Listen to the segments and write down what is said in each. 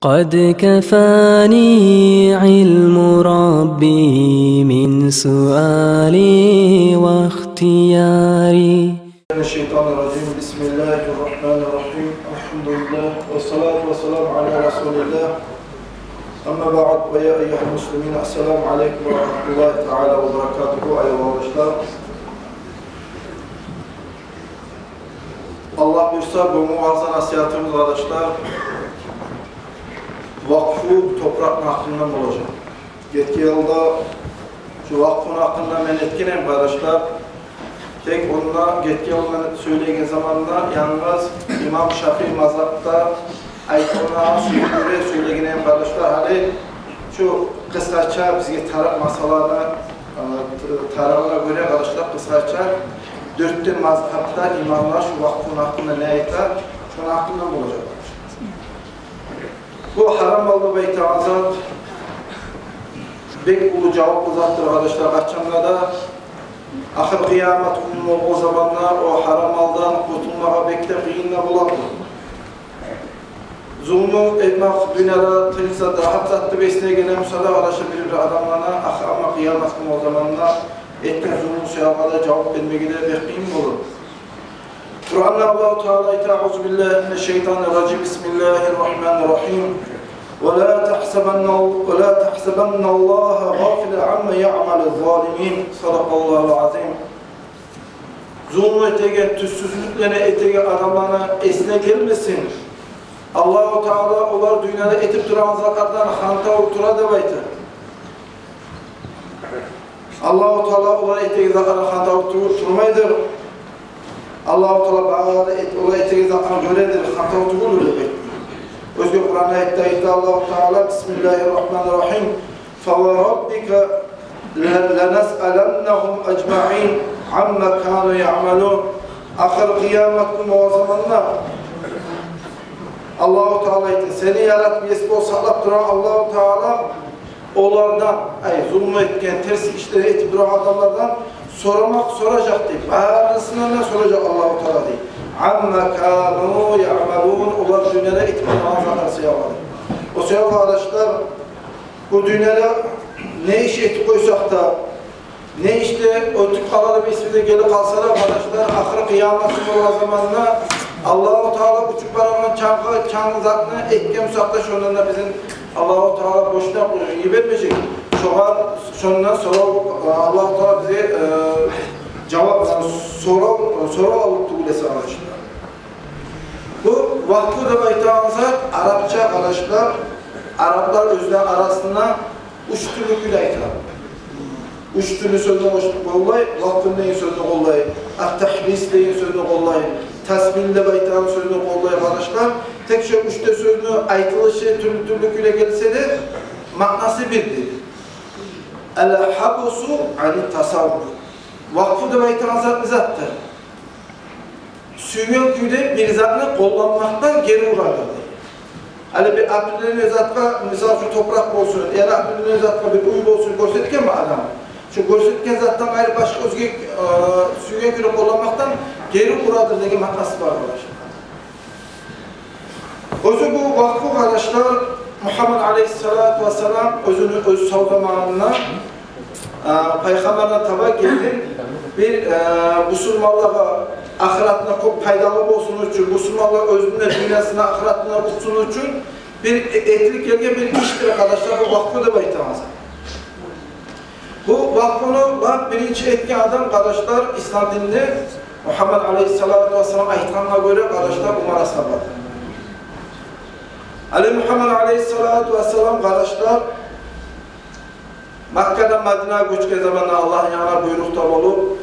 قد كفاني علم ربي من سؤالي واختياري. من الشيطان الرجيم. بسم الله الرحمن الرحيم. الحمد لله والصلاة والسلام على رسول الله. أما بعد ويا أيها المسلمين السلام عليكم ورحمة الله تعالى وبركاته. أيها الأخوة Allah buyursa bu muazzam nasihatimiz arkadaşlar vakfı toprak hakkından olacak. Geçki yılda şu vakfın hakkında ben etkilerim arkadaşlar. Tek onunla geçki yılda söylediğim zamanla yalnız İmam Şafii mazhabda ayetona söylediğim arkadaşlar hani şu kısaca bizge taraf masalarına tarafına göre arkadaşlar kısaca dörtte mazhabda imamlar şu vakfın hakkında ne ayetler şunun hakkından olacak. Bu haram malı ve azat bek ulu cevap uzattır arkadaşlar. Kaçanlarda ahir kıyamet günü o zamanlar o haram maldan kurtulmaya bekle kıyınla bulandı. Zulmü etmek dünyada tırsa da hatta besleye gelen müsaade arkadaşlar bir adamlarına ahir ama kıyamet günü o zamanlar etken zulmü seyakada cevap vermeye gider bekleyin olur. Kur'an'da Allah-u Teala "Estaizu billahi mineşşeytanirracim. Bismillahirrahmanirrahim. وَلَا تَحْسَبَنَّ اللّٰهَ غَافِلًا عَمَّا يَعْمَلُ الظَّالِمِينَ. Sadakallahu'l azim. Zulmü etegen, tüzsüzlüklerine etegen adamlarına esne gelmesin. Allah-u Teala onlar dünyada etip duran zakardan hanta otura debaytı. Allah-u Teala onlar etegen zakardan hanta oturmaydır. Allah-u Teala bağlı onlar etegen zakardan göredir, hanta oturulur debaytı. Özgür Kur'an'a ayette Allah-u Teala Bismillahirrahmanirrahim. فَوَرَبِّكَ لَنَسْأَلَنَّهُمْ أَجْمَعِينَ عَمَّا كَانُوا يَعْمَلُونَ. Ahir kıyamet günü o zamanlar Allah-u Teala seni yaratmayısı o saklap duran Allah-u Teala onlardan, zulmü etken, ters işleri etip duran adamlardan soracak deyip, ağrısına ne soracak Allah-u Teala deyip. عَمَّا كَانُوا يَعْمَلُونَ. Onlar dünyada etmenin ağzı yapmadı. O sebeple arkadaşlar, bu dünyada ne iş etip koysak da, ne işte ötük kalalı bir isminde gelip kalsalar arkadaşlar, ahir kıyamet olan zamanla Allah-u Teala uçuk paranın çangı zatını etken müsaatta şundan bizim Allah-u Teala boşuna iyi vermeyecek. Şundan sonra Allah-u Teala bize cevap soru alıp tuğulesi arkadaşlar. Bu vakfı da baytağınızda Arapça arkadaşlar, Araplar özler arasında üç türlü gül aytar. Üç türlü sözünü kollay, vakfın neyin sözünü kollay, at-tahlis neyin sözünü kollay, tasmin de baytağın sözünü kollay arkadaşlar. Tek şu üçte sözünü aytılışı türlü güle gelse de manası birdir. El-habusu ani-tasavvuf. Vakfı da baytağınızda bir zattır. Süyün güde bir zatını kullanmaktan geri uğradır. Hani bir Abdülhamid Özat'la misal şu toprak olsun, eğer Abdülhamid Özat'la bir uyum olsun görsetken mi adam? Şu görsetken zattan ayrı başka özge süyün güde kullanmaktan geri uğradır diye manası var arkadaşlar. Özü bu vakfı arkadaşlar Muhammed Aleyhisselatü Vesselam özünü öz sağ zamanına Peygamber'den taba geldi. Bir Müslümanlığa ahiretine çok faydalı olsun için, Müslümanlar özünde dünyasına ahiretine uçsun için bir etlik yerge bir iştir arkadaşlar. Bu vakfı da baytamaz. Bu vakfını birinci etki adam arkadaşlar İslam dininde Muhammed Aleyhisselatü Vesselam ayetlerine göre arkadaşlar Umar'a sabadı. Muhammed Aleyhisselatü Vesselam arkadaşlar Mekke'den Medine'ye göçke zamanında Allah'ın yanına buyrukta olup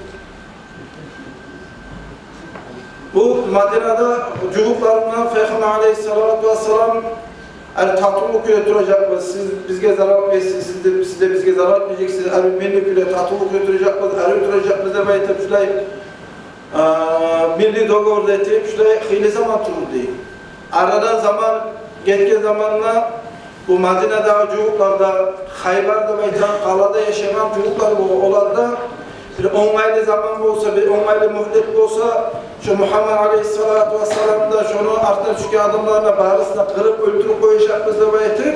bu Medine'de çocuklarından Peygamber Aleyhisselatü Vesselam tatıllık götürecek, siz bizge zarar vermezsiniz, siz de bizge zarar vermeyeceksiniz, milli güle tatıllık götürecek, götürecek bize baytıp şulay milli doğurda etip şulay hile zaman turur değil. Aradan zaman, geçken zamanla bu Medine'de çocuklarda, Hayber'de baytan, kalada yaşayan çocuklar bu olarda bir onaylı zaman olsa, bir onaylı mühlet olsa şu Muhammed Aleyhisselatü Vesselam da şunun артынан düşкен adamlarına barısına kırıp öldürüp koyacakmız deb aytib,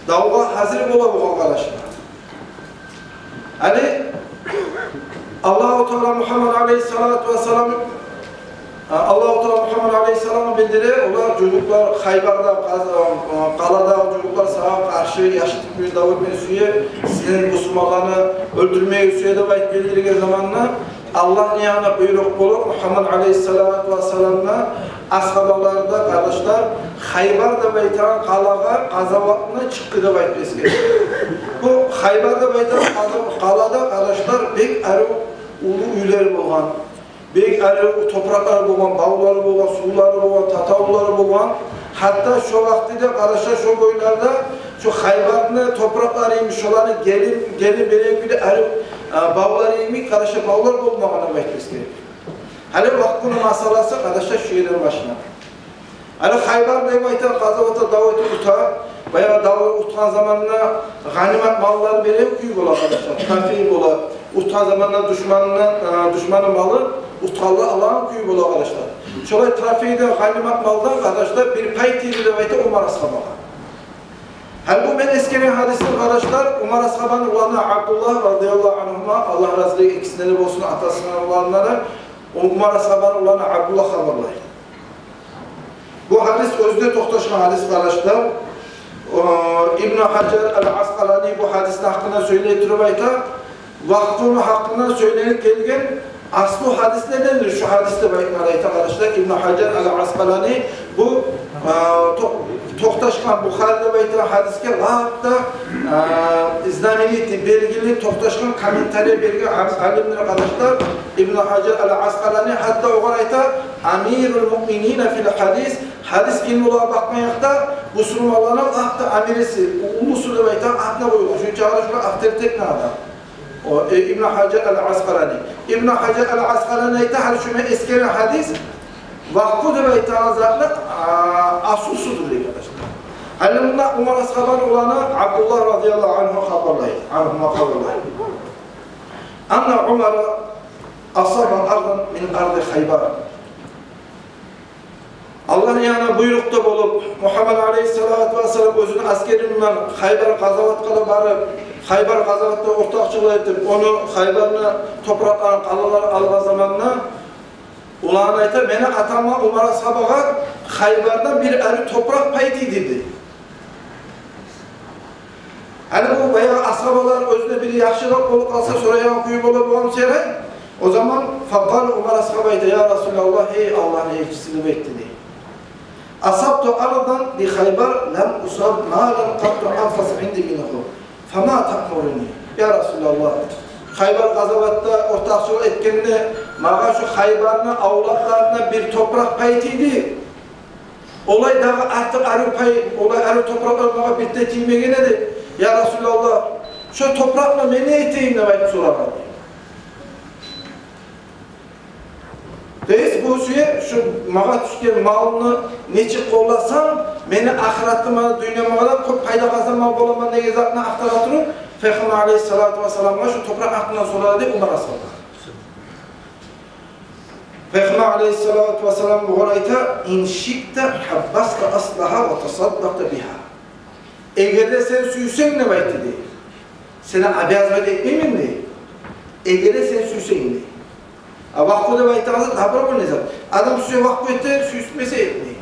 davga hazır bola bu kardeşler. Hani Allah-u Teala Muhammed Aleyhisselatü Vesselam Allah-u Teala Muhammed Aleyhisselam'ı bildirir. Onlar çocuklar Haybar'da, Qalada çocuklar sağa karşı yaşatıp bir davul mensuye sizin Müslümanlarını öldürmeye üsüye de bayit bildirgen zamanla Allah niyana buyruk bulup Muhammed Aleyhisselatü Vesselam'la ashabalarda kardeşler Haybar'da baytan Qalaga qazavatına çıktı da bayit bizge. Bu Haybar'da baytan Qalada kardeşler bek arı ulu üyler bolgan. Bek arı toprakları bolgan, bağları bolgan, suları bolgan, tatavları bolgan. Hatta şu vaktide kardeşler şu boylarda şu Haybar'ın topraklarıymış, şoları gelin beren güde arı bağlarıymış, kardeşler bağlar bolmağına bayit bizge. Hali vakfının masalası kardeşler şu yerin başına. Hali Haybar deyip aytan Qazavata daveti uta, bayağı daveti utkan zamanına ganimet mallar veren kuyu bola kardeşler, trafiği bola. Utkan zamanına düşmanın malı utkanlı alan kuyu bola kardeşler. Şolay trafiğde ganimet maldan kardeşler bir pay tiri de aytan Umar Ashaba'a. Hali bu ben eskeri hadisli kardeşler Umar Ashaba'nın ulanına Abdullah radıyallahu anhuma, Allah razı ikisinden de olsun atasından olanlara Umar Ashaba'nın ulanına Abdullah haberler. Bu hadis özde toxtaşan hadis kardeşler. İbn Hacer el-Asqalani bu hadisin hakkında söyleyip ayta, vakfının hakkında söylenip gelgen aslı hadis nedendir? Şu hadiste bayitmada ayta kardeşler. İbn Hacer el-Asqalani bu toxtaşkan Bukhari'de baytan hadiske hatta iznameniyeti belgili toxtaşkan komentariye belgili alimler kardeşler. İbn Hacer el-Asqalani hatta o ayta Amirul Mu'minine fil hadis hadis ilmuluğa bakmayakta Müslümanların hatta amirisi ulusu da baytan hatta koyulur. Çünkü arkadaşlar avtoritet ne adam? O İbn Hacer el-Asqalani. İbn Hacer el-Asqalani ayta her şüme eskeri hadis vakfı da baytan zatlı asusudur diye arkadaşlar. Halim bunda Umar Ashaba'nın olanı Abdullah radıyallahu anh'a haberlayı. Anna Umar'a asaba ardan min ardı Haybar. Allah'ın yanına buyrukta bulup Muhammed Aleyhisselatü Vesselam özünün askerinden Haybar Qazavat'a barıp Haybar Qazavat'ta ortakçılık edip onu Haybar'ın topraklarını qalalar alma zamanına ulan ayta meni atama Umar Ashaba'a Haybar'dan bir arı toprak payti dedi. Hani bu bayağı ashabalar özünde biri yaxşılık olup kalsa sorayan kuyu bulup olan şeyler o zaman fakkal Umar Ashaba'ydı ya Resulallah ey Allah'ın elçisini bekledi. Asabtu aradan li Haybar lem usab malen qattu anfas indi minhu. Fama ta'muruni ya Resulallah. Haybar Qazavat'ta ortakçılık etkeninde mağa şu Haybar'ın avlatlarına bir toprak paytıydı. Olay daha artık arı pay, olay arı topraklar mağa bittiğime dedi. Ya Resulallah, şu toprakla beni eteyim de belki soramadı. Deyiz bu suya şu mağa düşken malını neçik kollasam, beni ahiretıma, dünyama da payda kazanma bolamam ne gezatına aktaratırım. Feyhamı Aleyhisselatü Vesselam'a şu toprak aklından soradı Umar Ashab'a. Feyhamı Aleyhisselatü Vesselam bu orayta in şikte habbasta aslaha ve tasaddakta biha. Eğer de sen süysen ne bayt dedi? Sana abiyazmet etmeyeyim mi? Eğer de sen süysen ne? Vakfı da bayt ağzı daha bırak ne zaman? Adam süyse vakfı etti, süyüsmese etmeyin.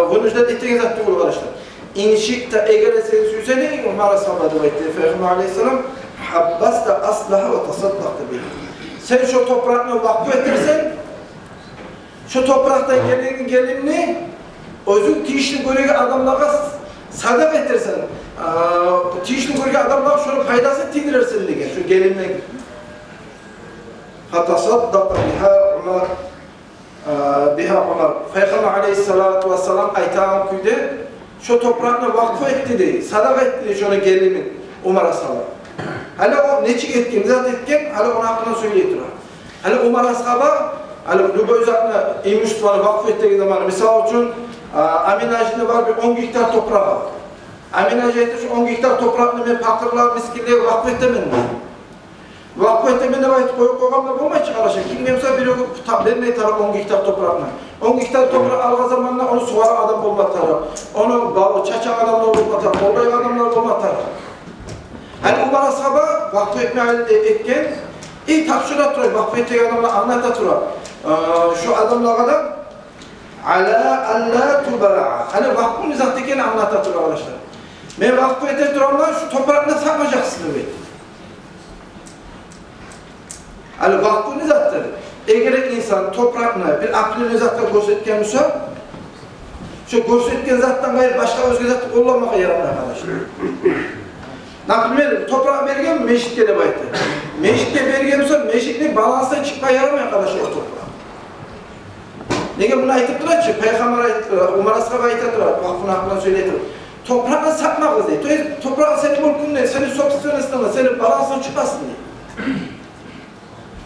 Bunu işte ettiğiniz hattı olur arkadaşlar. İnşikta eğer de sen süysen ne? Umar Ashaba'da bayt dedi. Feyhamı Aleyhisselam habbasta aslaha ve tasaddakta biha. Sen şu toprağını vakfı ettirsen, şu topraktan gelinini özün tişli görüge adamlara sadak ettirsen, tişli görüge adamlara şunu paydası tidirersin diye, şu gelinine. Fatasaddaka biha Umar. Feyhamı Aleyhisselatü Vesselam aytağın kuyde, şu toprağını vakfı etti diye, sadak etti diye şunu gelinin Umar Ashaba. Hala o neçik etken, zat etken, hala onun hakkında söyleyetiyor. Hala Umar Ashaba, hala bu özatına iyi Müslümanı vakfı ettiği zaman, misal için Amin Hacı'nda var bir 10 hektar toprağı var. Amin Hacı'da şu 10 hektar toprağını ben fakirler, miskinliğe vakfı etmem mi? Vakfı etemene bayit koyup koygamda bulmay çıkarlaşır. Kim gelirse biri vermeyi taraf 10 hektar toprağına. 10 hektar toprağı alga zamanında onu suara adam bulma taraf. Onu çaçan adamlar bulma taraf. Olay adamlar bulma taraf. Hani Umar Ashab'a vakfı etken iyi tapşıra duruyor. Vakfı etken adamlar anlata duruyor. Şu adamlara da ala alla tuba'a. Hani vakfı nizahteken anlata duruyor arkadaşlar. Ben vakfı etken duranlar şu toprakla sakmayacaksın dedi. Hani vakfı nizahtır. Eğer insan toprakla bir aklı nizahtla gösterken olsa şu gösterken zattan gayrı başka özgür zatı kullanmaya yaramıyor arkadaşlar. Naklimer toprağı bergen meşitte de baytı. Meşitte bergen olsa meşitlik balansdan çıkmaya yaramıyor arkadaşlar toprağı. Nege bunu aytıp durar ki? Peygamber aytıp durar, Umar Ashab'a aytıp durar, vakfın aklına söyleyip durar. Toprakla satmak diye. Toprağı senin mülkün değil, senin soksiyonistine, senin balansdan çıkmasın diye.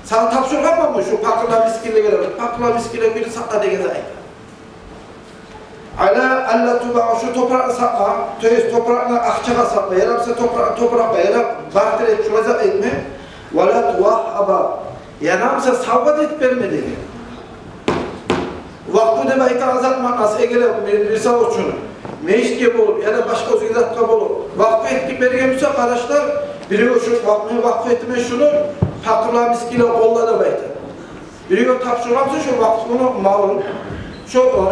Sana tapşırgan mı şu pakırla miskille gelir? Pakırla miskille gelir sakla diye gezer. Ala alla tuba şu toprağı sakla, toprağına akçağa sakla, yarabsa toprakla yarab barter et, şurada etme. Vela tuvahhaba. Yanamsa savvat et verme dedi. Vakfı da bayta azaltmak nasıl egeler bir savuçunu. Meşke bulup ya da başka özgürlükle bulup vakfı ettik vergemse arkadaşlar biri şu vakfı etme şunu fakirler miskile kolladı bayta. Biri tapşırmamsa şu vakfını malın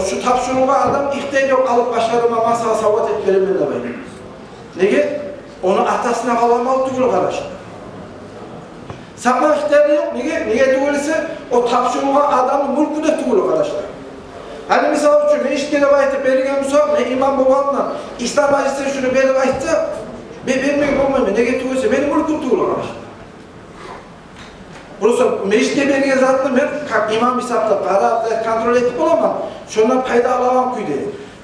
şu tapşırığa adam ihtiyar yok alıp başlarıma masaya savvat et veriminde bayta. Nege? Onu atasına kalamalı tuğul arkadaşlar. Sapma ihtiyarı yok. Nege tuğulise o tapşırığa adamın mülkü de tuğul arkadaşlar. Hani misal için ben işkele baytı bergen misal, ben imam babamla İslam acısı şunu beri baytı, ben olmayayım, ne getiriyorsa benim mülküm tuğul arkadaşlar. Burası meşte bergen zatlı ben imam hesapta para kontrol etip olamam, şundan payda alamam kuydu.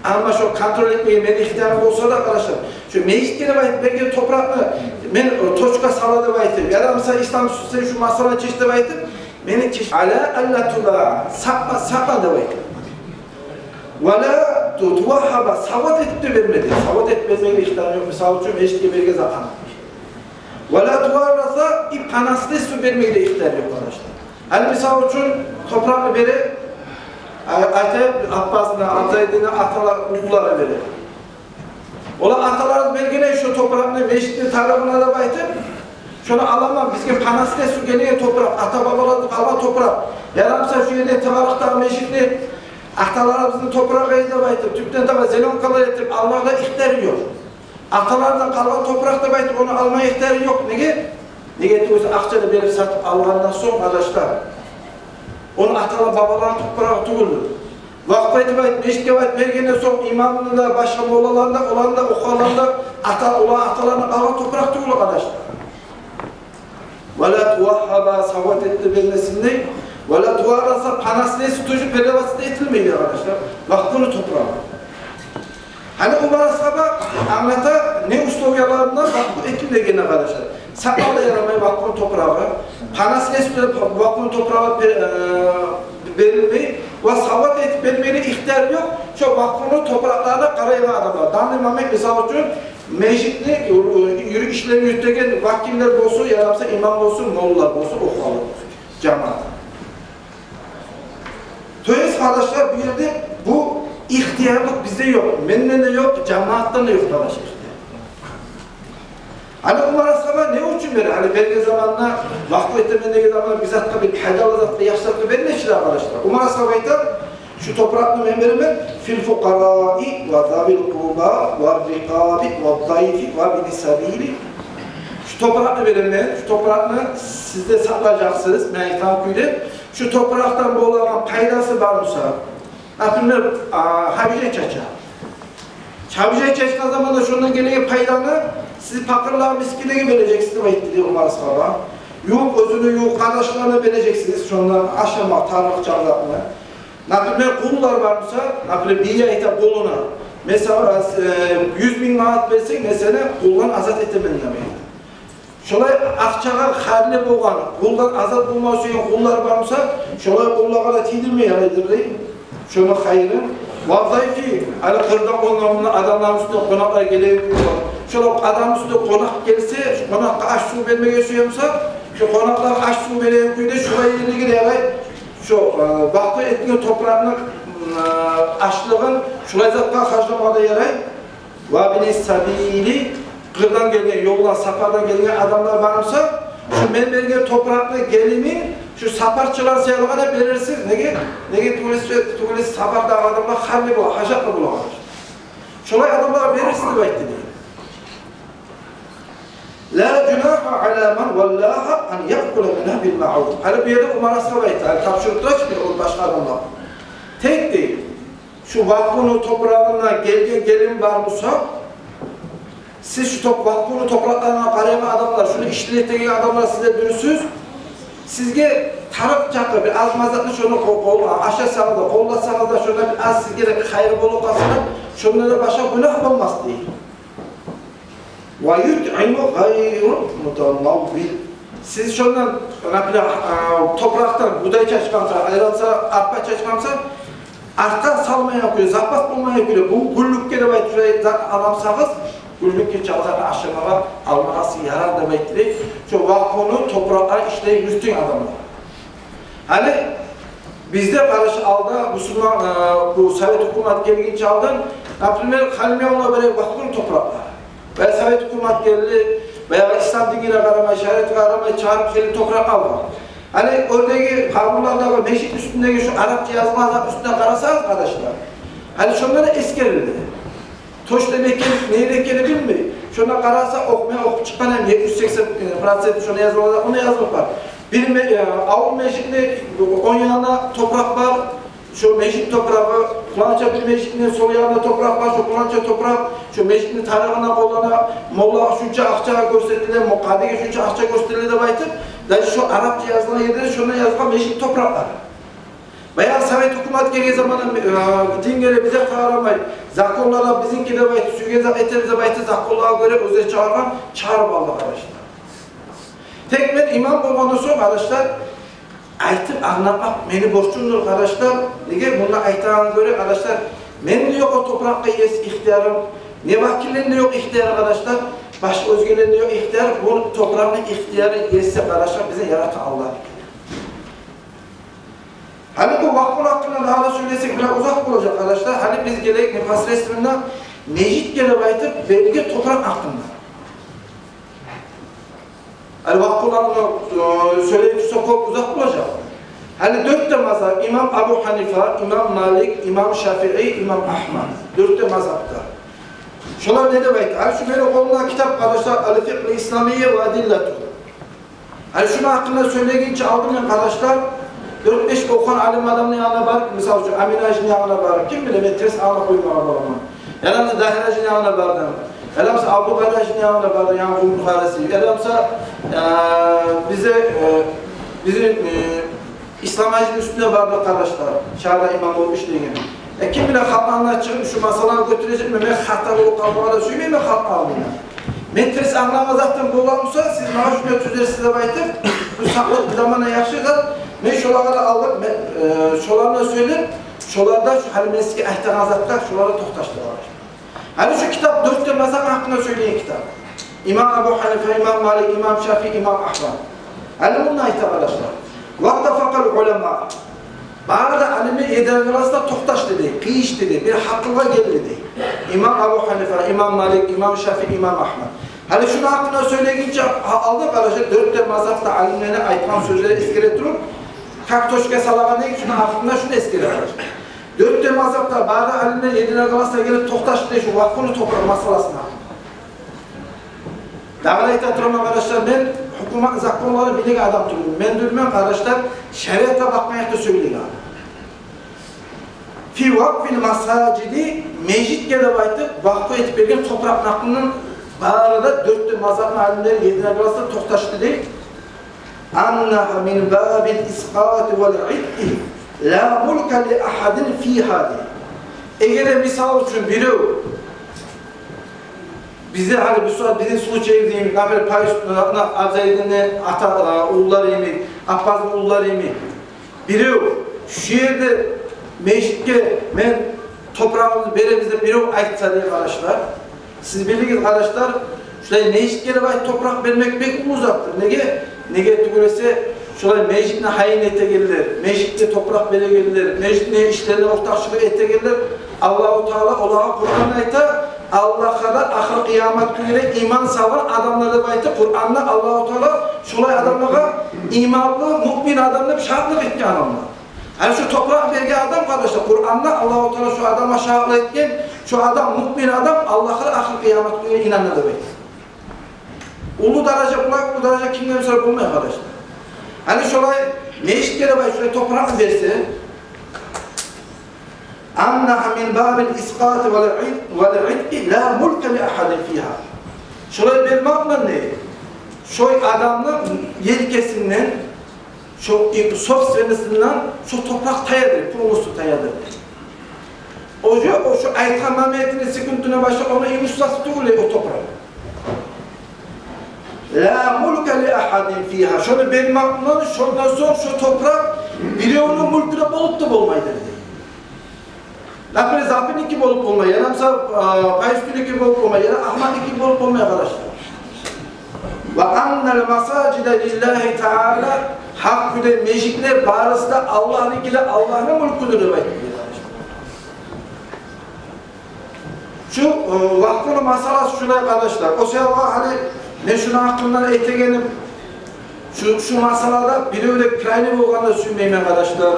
Ama şu kontrol etmeyi benim ihtiyarım olsa da arkadaşlar, şu meşte baytı bergen topraklı, ben toçka saladı baytı, ya da mesela İslam süsleri şu masala çeşitli baytı, beni çeşitli. Ala alla tuba, sapma da baytı. Vela tuvahhaba savvat edip de vermedi. Savvat edip vermeye ihtiyaç yok. Misal için eşki belge zaten. Vela tuvarrasa ipkanaslı su vermeye de ihtiyaç yok arkadaşlar. Hani misal için toprağını beri Ayet Abbas'ına, Azayed'ine atalar, ululara verir. Ola atalar belgene şu toprağını meşitli tarafına da baytı. Şunu alamam, bizge panaslı su geliyor toprak, ata babaladık hava toprak. Yaramsa şu yerde tıvarıktan meşitli atalarımızın toprağı da baytır, tüpten tabi zelon kalır ettirip almada ihtiyarı yok. Atalardan kalan toprakta baytır, onu almaya ihtiyarı yok. Nege? Nege diyorsa akçada verip satıp Allah'ından son arkadaşlar. Onu atalar babaların toprağı tuğulur. Vakfı etibayt, meşke bayt, bergene son imamında, başka mollalarında, olanda, okularında atalarına kalan toprak tuğulur arkadaşlar. Vela tuvahhaba savvat etti bilmesinde. Vela tuvarasa panaslıya sütücü pedavası da etilmeyi arkadaşlar. Vakfını toprağı. Hani Umar Ashab'a anlata ne ustaviyalarından vakfı etilme gene arkadaşlar. Sakal da yaramayı vakfını toprağı. Panaslıya sütücü vakfını toprağı verilmeyi ve savvat etip vermeyi ihtiyar yok. Şu vakfını topraklarına karayan adamlar. Danılmamak misal için mecitli yürü işlerini yürütürken vakiller olsun, yaramsa imam olsun, mollalar olsun, okular olsun. Cemaat. Töyiz kardeşler bir yerde bu ihtiyarlık bizde yok. Benden de yok, cemaatten de yok arkadaşlar. Hani Umar Ashab'a ne için verir? Hani belge zamanla vakfı etmendeki zamanla bizatta bir haydalı zatla yaşlatlı verir ne için arkadaşlar? Umar Ashab'a ait şu topraklı memberime fil fukarai ve zabil kurba ve rikabi ve zayıfi ve binisabili şu topraklı verenler, şu topraklı sizde saklayacaksınız, meytan kuydu. Şu topraktan bol olan paydası varsa, napinler Habice Çaça. Habice Çaça zamanında şundan gelen paydanı siz fakirler miskineye vereceksiniz dedi Umar Ashab'a. Yok özünü, yok kardeşlerine vereceksiniz şundan aşama, tanrılık çağlarına. Napinler kullar varsa, napinler bir yayta kuluna. Mesela 100.000 manat versek mesela kuldan azat etemediğine meydan. Şolay akçağa xarli bolğan, kuldan azat bulmak için kullar varsa, şolay kullara da tidirmeye yaraydır değil. Şunu hayırın. Vazayfi, hani kırdan konağında adamların üstüne konaklar gelebiliyor. Şolay adam üstüne konak gelse, konakka aş su vermeye yaşıyorsa, şu konaklar aş su veren köyde şuraya yerine gidiyorlar. Şu vakfı ettiğin toprağının açlığın şuraya zaten harcamada yaray. Vabine sabili kırdan gelen, yoldan, safardan gelen adamlar varsa şu ben vergen topraklı gelimi şu saparçılar sayılığına verirsiniz. Nege tuğlesi saparda adamlar halli bular, haşaklı bular. Şolay adamlara verirsiniz bayıttı diye. La cunaha ala man vallaha an yaqula minha bil ma'ruf. Hani bir yerde umarasına bayıttı. Hani tapşırıklar çıkıyor o başka adamlar. Tek değil. Şu vakfını toprağına gelin var mısa siz şu vakfını topraklarına karayama adamlar, şunu işlettiği adamlar size dürüsüz. Sizge taraf çakı bir az mazatlı şunu aşağısanız da, kollasanız da şuna bir az sizge de hayır bolu kasına şunlara başa günah olmaz değil. وَيُدْعِمُ غَيْرُ مُتَمَوْبِلِ Siz şundan topraktan buğday çalışmamsa, ayransa, arpa çalışmamsa artan salmaya yapıyor, zapat bulmaya yapıyor. Bu güllük gene bayt şuraya alamsanız güllük ki çalışanı aşamağa alması yarar demektir. Şu vakfını topraklara işleyip yürütün adamlar. Hani bizde karış aldı, Müslüman bu Sovyet hükümet gelgince aldın, Naprimler Halimiye'yle böyle vakfını topraklar. Veya Sovyet hükümet geldi veya İslam dinine karamaya, şeriatı karamaya çağırıp gelip toprak aldı. Hani oradaki kanunlarda meşit üstündeki şu Arapça yazmalar üstüne karasanız arkadaşlar. Hani şunları eskerildi. Toş demek ki neyi denkeni bilmiyor. Şuna kararsa okumaya okup çıkan hem 780% şuna yazmalar, onu yazmak var. Bir avul meşitinde 10 yanında toprak var. Şu meşit toprağı, Kulança bir meşitinin sol yanında toprak var, şu Kulança toprak, şu meşitinin tarafına kollana, Molla şunca akça gösterdiler, Mukaddege şunca akça gösterdiler de baytıp, yani şu Arapça yazılan yerlere şuna yazılan meşit topraklar. Veya Sovyet hükümet geldiği zaman din göre bize çağıramayız. Zakonlara bizimki de baytı, sügezak etimize baytı, zakonlara göre özel çağıran, çağırıp aldı arkadaşlar. Tek ben imam babanı sor arkadaşlar, aytıp anlatmak beni borçumdur arkadaşlar. Nege bunlar aytağına göre arkadaşlar, benim de yok o toprakta yes ihtiyarım, ne vakilinde yok ihtiyar arkadaşlar, başka özgelerinde yok ihtiyar, bu toprağın ihtiyarı yesse arkadaşlar bize yaratan Allah. Hani bu vakfın hakkında daha da söylesek biraz uzak olacak arkadaşlar. Hani biz gerek nefas resminden necit gele baytıp belge toprak hakkında. Hani vakfılarını söyleyip sokak uzak olacak. Hani 4 de mazhab, İmam Ebu Hanife, İmam Malik, İmam Şafii, İmam Ahmad. 4 de mazhabda. Şunlar ne demek? Hani şu benim kolumda kitap arkadaşlar, El-Fiqh-i İslamiye ve Adillatuhu. Hani şunu hakkında söyleyince aldım ya arkadaşlar, 4-5 okuyan alim adamın yanına var, misal şu Amin Ağacı'nın yanına var, kim bilir ben ters ağına koyma Allah'ıma. Yalansa Dahir Ağacı'nın yanına vardım. Yalansa Abu Bakr Ağacı'nın yanına vardım, yani bu Bukharesi. Yalansa bizim İslam Ağacı'nın üstüne vardı arkadaşlar, Şahda imam olmuş diye. Kim bilir hatlarına çıkıp şu masaları götürecek mi? Ben hatta bu kalbara söyleyeyim mi hatla almayayım? Ben ters anlamazaktan bulamıyorsa siz bana şunu tüzleri size baytıp bu saklık bir zamana yaşayacak. Ben şolarları aldım, şolarına söyleyeyim, şolarda şu Halimesi'ki ahtenazatlar, şoları tohtaştılar. Hani şu kitap 4 tane mazhab hakkında söyleyen kitap. İmam Ebu Hanife, İmam Malik, İmam Şafii, İmam Ahmad. Hani bununla ait arkadaşlar. Vattafakal ulema. Bana da alimi yediren arasında tohtaş dedi, kıyış dedi, bir hakkıva gel dedi. İmam Ebu Hanife, İmam Malik, İmam Şafii, İmam Ahmad. Hani şunu hakkında söyleyince aldık arkadaşlar, 4 tane mazhapta alimlerine aytan sözleri eskere durun. Kaktoşka salağa ne? Şunu hakkında şunu eskere arkadaşlar. 4 tane mazhapta bazı alimler yediren arasında gelip tohtaş dedi, şu vakfını toprak masalasına. Dağlayıp oturan arkadaşlar, ben hükümet zakonları bilik adam tutuyorum. Ben durmuyorum arkadaşlar, şeriata bakmaya da söyleyeyim. Fi vakfil masacidi mecid gelebaydı, vakfı etip bergen toprak naklının bağırda 4 tane mazhapın alimleri yediren arasında tohtaş dedi. Annaha min babil isqati vel iddi la mulka li ahadin fiha. Eğer misal için biri bize hani bu saat bizim sulu çevirdiğimiz nafile pay üstüne Azeri'nin ata ulları yemek, Abbas'ın ulları yemek. Biri şu yerde meclitte ben toprağımızı beremizde biri aytsa diye arkadaşlar. Siz bilirsiniz arkadaşlar, şuraya meclitlere ait toprak vermek pek uzaktır. Nege? ne getirse şöyle meclisine hayin ete gelirler, meclisine toprak bere gelirler, meclisine işlerine ortakçılık ete gelirler. Allah-u Teala olağa Kur'an ayta, Allah'a da ahir kıyamet gününe iman salan adamları baytı Kur'an'da Allah-u Teala şolay adamlara imanlı, mümin adamla bir şartlık etti adamlar. Yani şu toprak berge adam kardeşler, Kur'an'da Allah-u Teala şu adama şartlık etken, şu adam mümin adam Allah'a ahir kıyamet gününe inanır baytı. Ulu derece bulak, ulu derece kimden sonra bulmuyor arkadaşlar. Hani şolay meşitlere bay şöyle toprağını verse, annaha min babil isqat ve l'idki la mulke li ahadin fiha. Şolay vermekle ne? Şoy adamın yelkesinden, şu sofsenesinden şu toprak tayadır, pulmusu tayadır. O şu aytan Mehmet'in sıkıntına başla onu imuslas tuğle o toprağı. La mulke li ahadin fiha. Şöyle benim aklımdan şuradan sonra şu toprak biri onun mülküne bolup da bulmaydı. Lapre zapin iki bolup bulmayı, yanımsa Paysül iki bolup bulmayı, ya Ahmet iki bolup bulmayı arkadaşlar. Ve annel masacide lillahi teala hak güde mecikler barısında Allah'ın ikili Allah'ın mülküdür demek. Şu vakfının masalası şuna arkadaşlar. O sebeple hani ne şuna aklımdan etegenim şu masalada biri öyle pirayını boğanda sürmeyeyim arkadaşlar.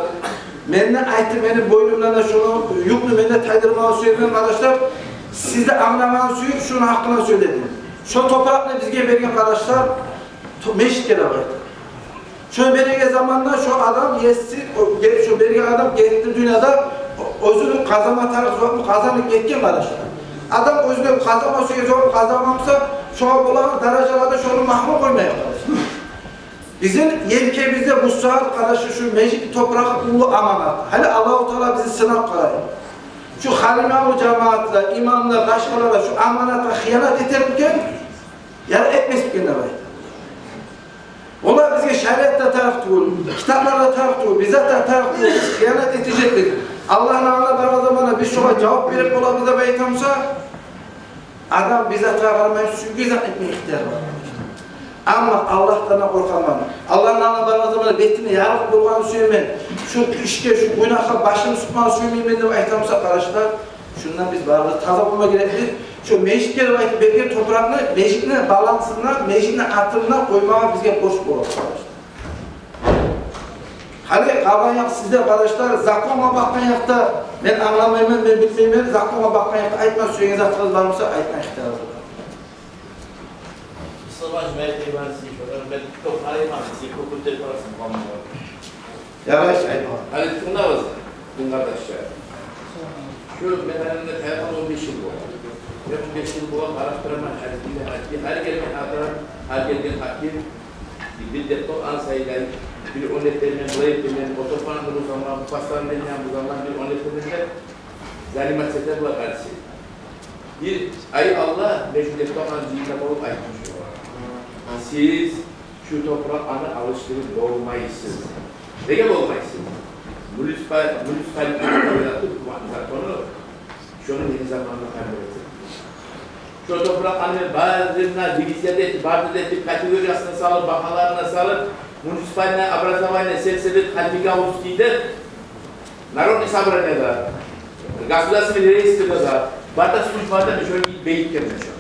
Ben de aytım benim boynumdan da şunu yuklu ben de taydırmağı söyledim arkadaşlar. Siz de anlamanı suyup şunun hakkında söyledim. Şu toprakla bizge bergen arkadaşlar meşit kere vardı. Şu berge zamanında şu adam yetsin, şu berge adam gerekli dünyada özünü kazanma tarafı zor mu kazanıp yetken arkadaşlar. Adam özünü kazanma suyu zor mu kazanmamsa şu an olan derecelarda şunu mahmur koymaya arkadaşlar. Bizim yelkemizde bu saat karşı şu mecid toprak ulu amanat. Hani Allah-u Teala bizi sınav kılar. Şu halime-u cemaatla, imamla, başkalarla şu amanata hıyanet ederken yani etmez bir kendine baydı. Onlar bize şeriatta taraf tuğul, kitaplarla taraf tuğul, bizzatla taraf tuğul, hıyanet edecektir. Allah'ın ağına bana zamana bir şuna cevap verip ola bize baytamsa adam bize taraflarına süngü zannetmeye ihtiyar var. Ama Allah'tan korkamam. Allah'ın ağına bana zamana betine yarık bulmanı söylemeyin. Şu işke, şu günahka başını tutmanı söylemeyin de baytamsa arkadaşlar şundan biz varlığı taza bulma gerekli. Şu mecitleri belki belki toprağını, mecitine balansına, mecitine atımına koymaya bizge boş bulur arkadaşlar. Hani kabanyak sizde arkadaşlar, zaklama bakkan yakta, ben anlamayayım, ben bilmeyeyim, zaklama bakkan yakta aytma suyeniz atınız var mıysa aytma ihtiyarı var. Savaş verdiği var sizi şöyle, ben çok arayamam sizi, kukulte parasını kalmıyor. Yavaş aytma. Hani tınavız, tın kardeşler. Şu mekanında telefon 15 yıl bu. 15 yıl bu araştırma her gelgen adam, her gelgen hakim bir depo ansayıdan bir onetlerinin, bu etlerinin, otofanın bu zaman, bu pastanlarından bu zaman bir onetlerinde zalimet seter bu karşı. Bir ay Allah meşhur depo ansayıdan olup aytmış. Siz şu toprak ana alıştırıp doğmayısınız. Neye olmayısınız? Municipal konu şunun yeni zamanında kaybettik. Şu toprak anne bazılarına divizyada etti, bazılarına etti, kategoriyasına salır, bakalarına salır, municipaline, образование, сельсовет, хальбига устиде, народный собрание да, государственный реестр да, бата службада еще не бейт кемешо.